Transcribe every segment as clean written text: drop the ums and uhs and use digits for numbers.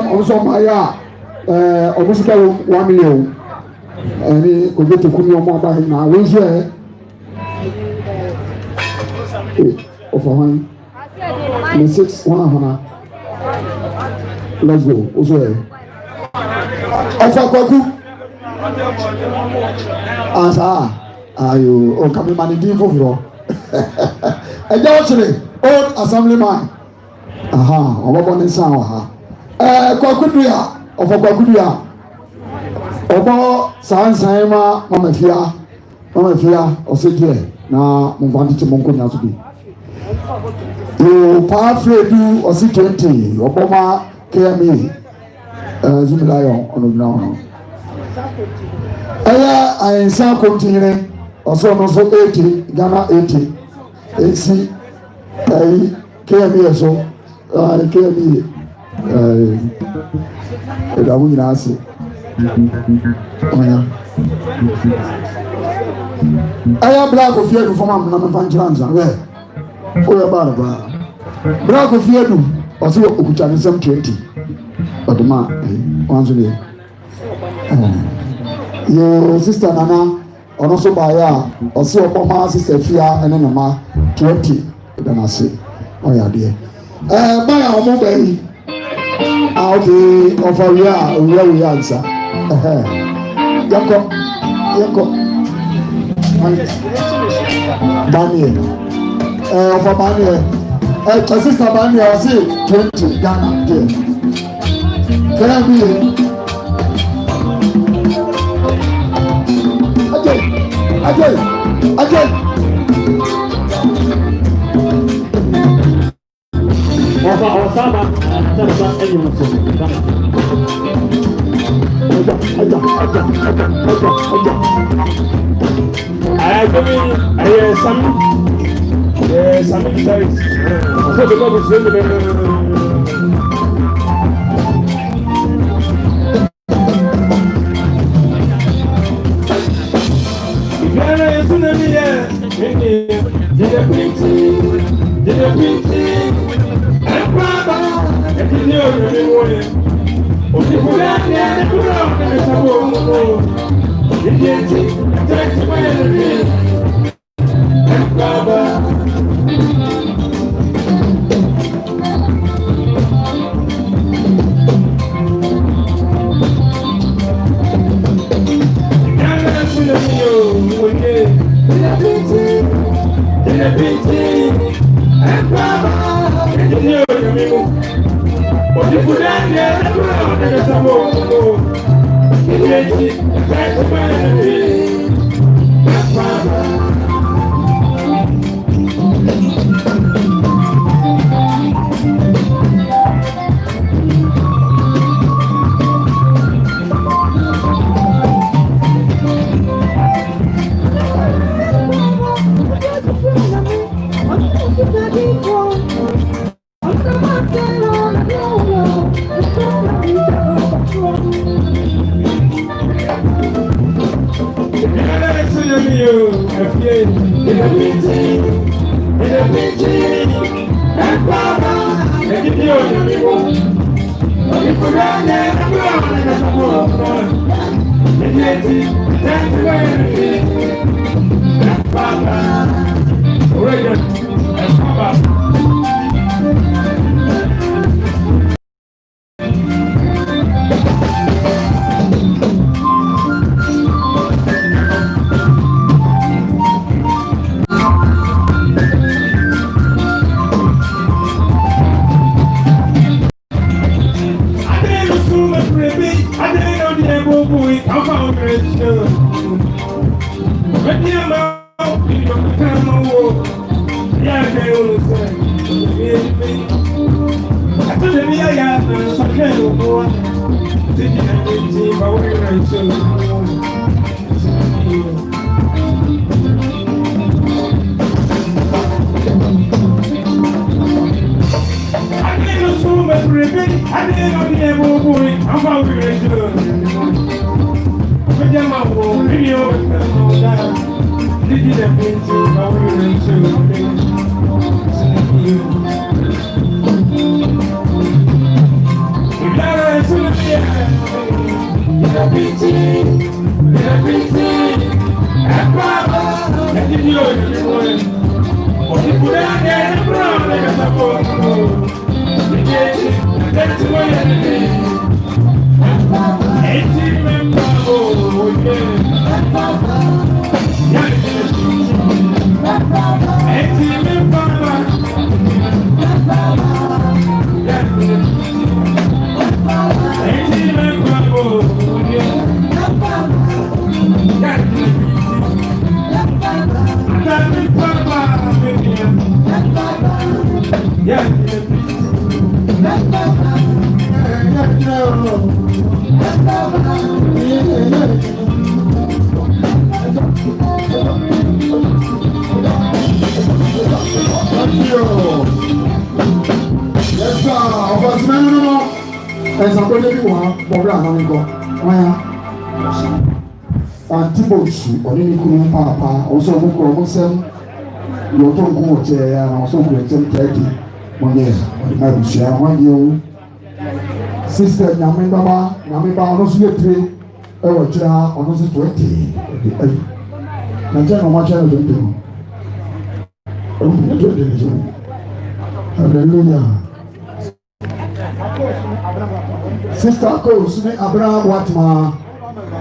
Also, my almost 1 million. And we get to come on by now. Where's here? Of a 6 1. Let's go. Also, are you coming managing for you? And actually, old assemblyman. Aha, or what one sound. Kwakuduya, of a Kwakuduya. Obo Sansama, Mama Fia, or Sedge. Now, move on to Monconia to be. You powerfully do or see 20. Obama KME. Zumilayo on the I saw continue. Also, 80, Ghana 80. AC, KME, so KME. I wouldn't answer. I am black of you from Manufacturer. Where about black of you? Also, Ukuchan some 20. But the man, once a day. Your sister Nana, also by ya, also Obama, sister Fia, and then Mama 20. Then I say, oh, yeah, dear. By our mobile. Okay, offer we are, where we answer. Yako. Daniel. For Daniel. Sister Daniel, I say 20 Ghana. Can I be? Again. Sama Antibos, or any cool papa, also Mokro, you don't go there and also with 10:30 1 year, or the Bible share 1 year. Sister Yamaba, also 3, or Jara, almost 20. Nigeria, much I don't do. Hallelujah. Sister Coast, Abraham Watma,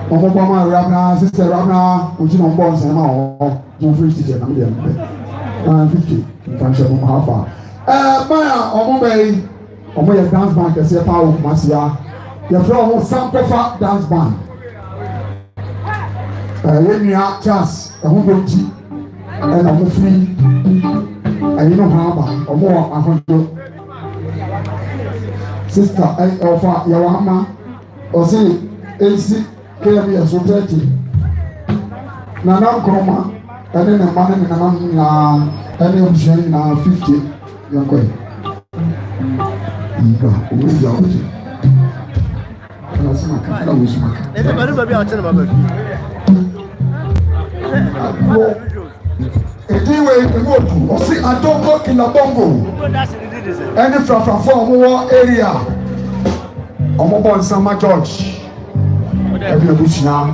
Omobama Ramna, Sister Ramna, which no bonds and all, you free teacher, 50, function half hour. Maya, Omobay, Omoya dance band, I say, Power Masia, your friend Sankofa dance band. When you are just a home tea and a free, and you know how or more 100. Sister, I offer your mama or say, AC, KM, so 30. Nana Kroma, and then a man and I'm sharing 50. You're going. Anyway, or see, I don't work in a bongo. Any from more area. Omobo and Sama George. Every bush now,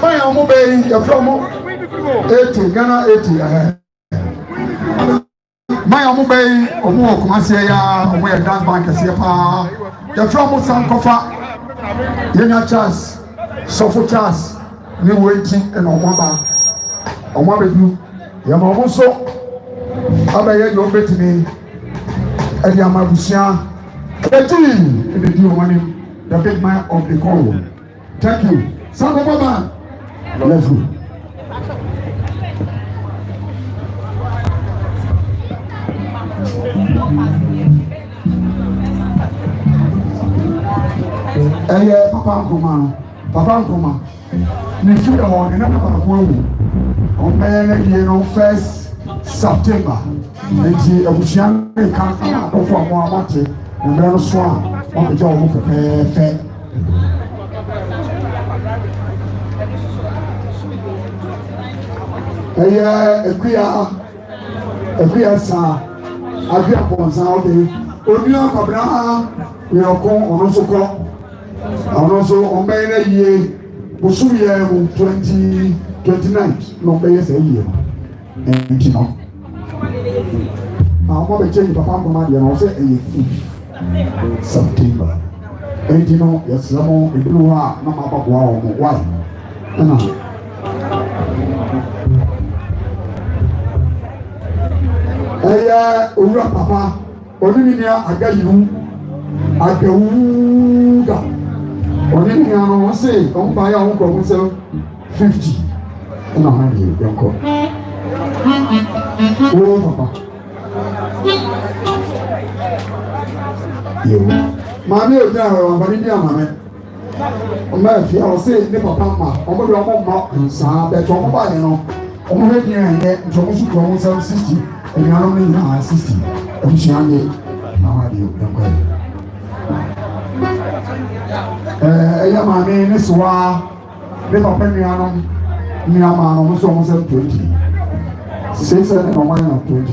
by Omobe, your promo 80, Ghana 80. My Omobe, Omo, Kumasia, Omo, dance bank, Siapa, your promo Sankofa, Yena Chas, Sofo Chas, New Waiting, and Omaba. Omabedu, Yamamoso, Abaya, your betting, and Yamabusia, Katin, and the deal money, the big man of the call. Thank you. Sankofa, let's go. Papa Nkoma, you feel on another one. On the 1st September, and I was young, they can't come out of more water, and then swan on the job of a fair. A queer son, I grew up on Saturday. Onia Cabra, we are called on also called. And also on May year, Busuya 2029, no payers a year. And you know, I'm going to change Papa Mamma and also a September. And you know, yes, some of the blue are not about why. Ura Papa, Olivia, I got you. I go. Olivia, I say, don't buy your own 50. And I'll hand you, young girl. Oh, Papa. You. Mammy, you're there, I'm going to be a man. If I say, Nipper Papa, I'm going to be a mountain, son, that's all by you know. I'm ready and get Jones to go 60, and you're only now 60. I'm saying, now I do, young girl. My name is Wa. They open me on almost 20. 6 and 1 of 20.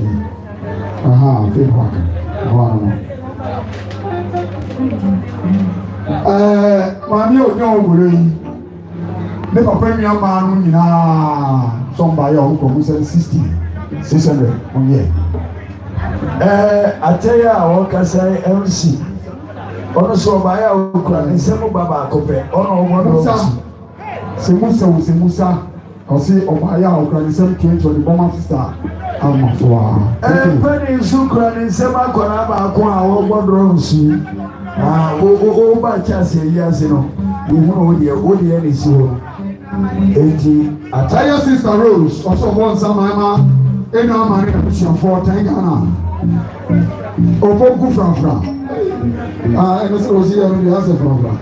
Aha, big walk. Mammy, you know, they open me on man, somebody who said 60, 600 on year. I tell you, I work as a MC. Ono so baya okura ne semu baba akope ono omodo semusa osi obaya okura ne semu 20 the bomber sister amafwa peni sukura ne semu akora ba ko a omodo nsu o ba chance yase no wo de ni si ho enti ataya sister Rose also won some mama eno amari na push for 10 Ghana opoku frafra ɛno sɛ wɔsi yɛ no deɛ asɛ frafra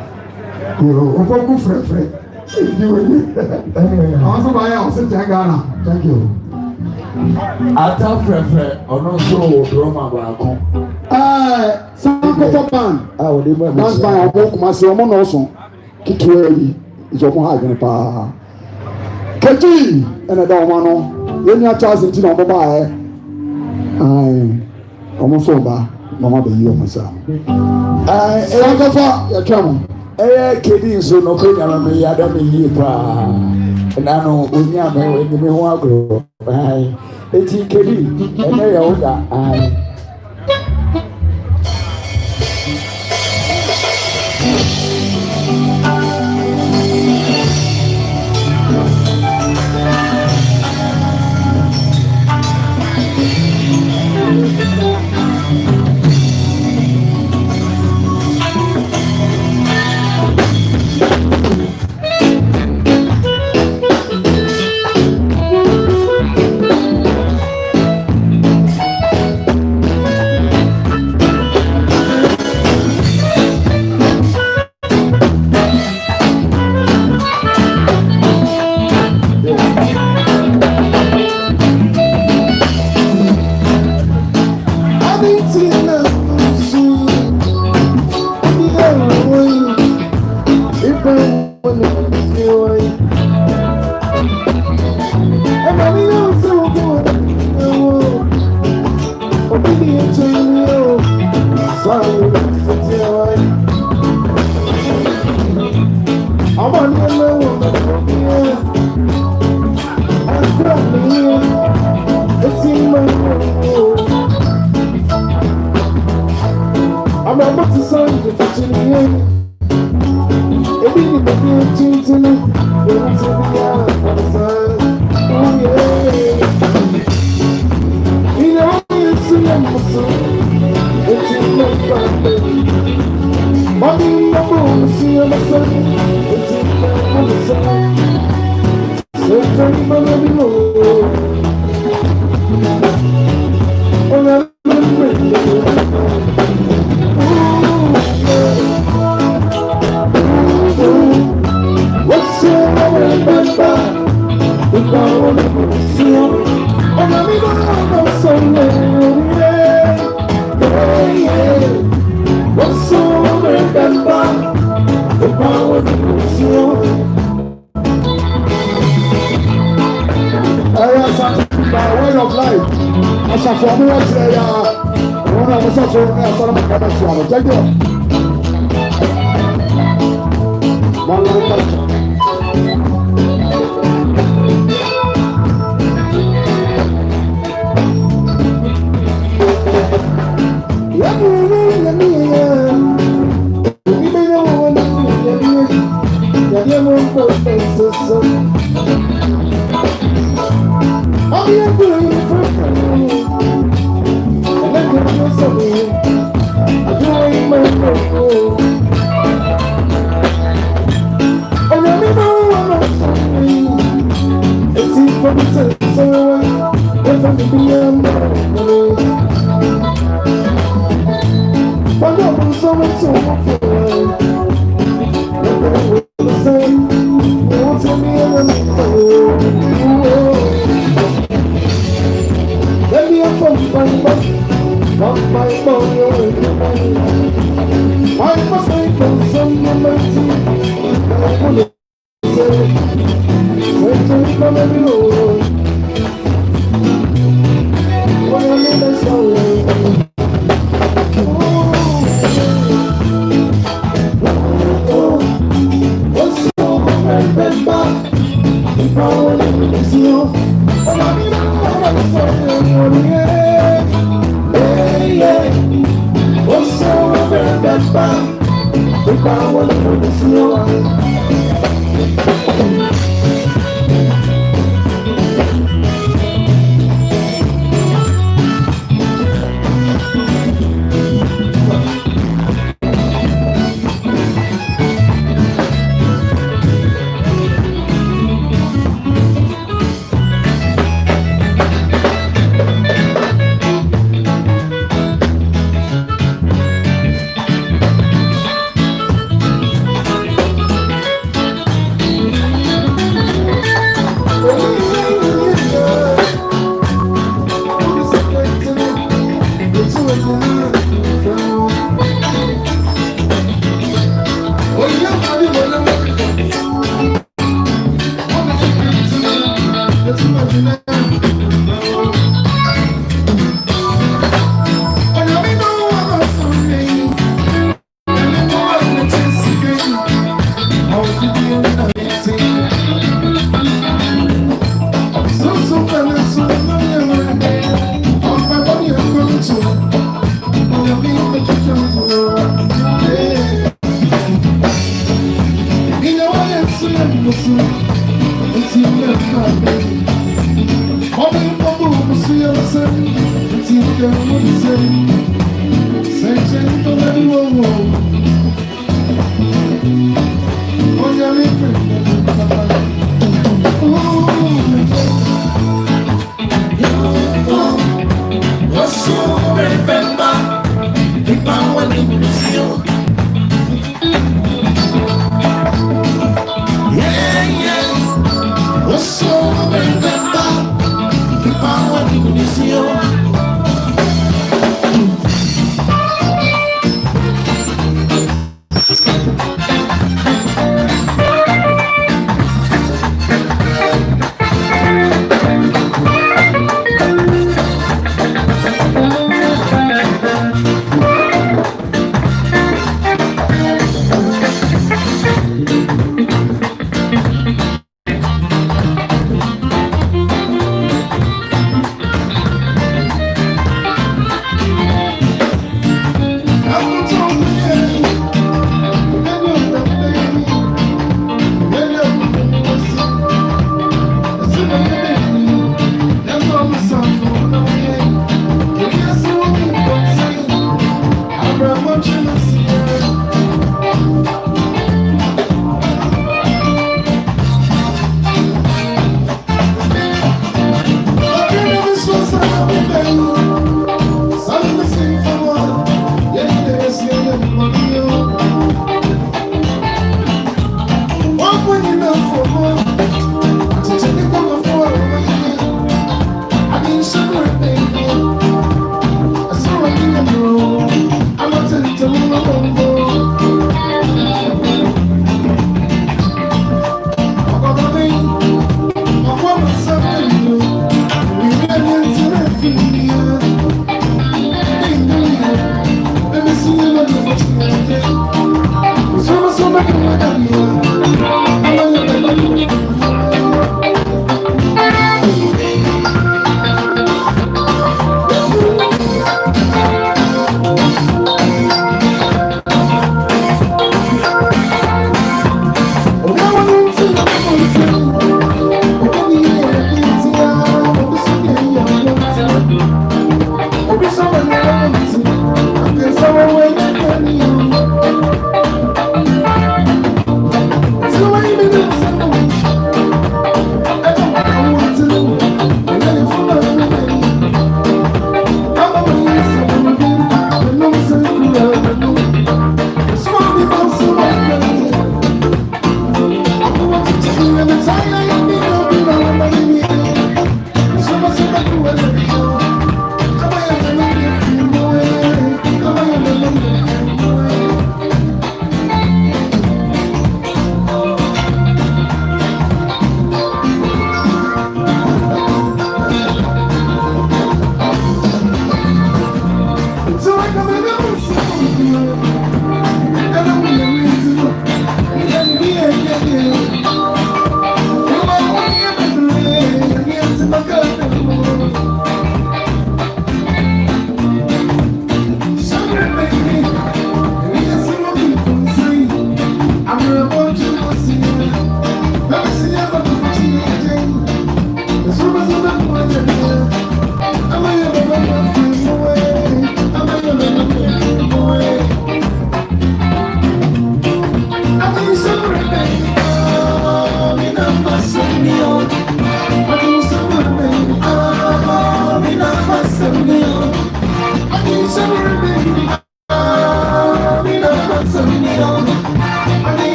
opoku frɛfrɛ àwọn sọ báyà ọ̀sẹ̀ tẹ̀ Ghana thank you. ata frɛfrɛ ɔno nso wɔ drɔma baako. sankoto ban dance ban ọmọ Kumasi ọmọ náà sùn kíkiri ẹyí ìjọba ha adwene paa kejì ẹnna ẹdá ọmọ ano yẹn ní Charles ntí na ọmọ bá ẹ ọmọ fún ọba na ọmọ abẹ yí ọmọ sá sankoto yẹ twẹ mu. ɛyɛ kedi nso no ko nyama mi yi ada mi yie paa nanu onya mi wɔ enyim ho agorɔ eti kedi ɛnɛ yɛ wo da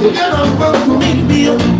Together, we'll be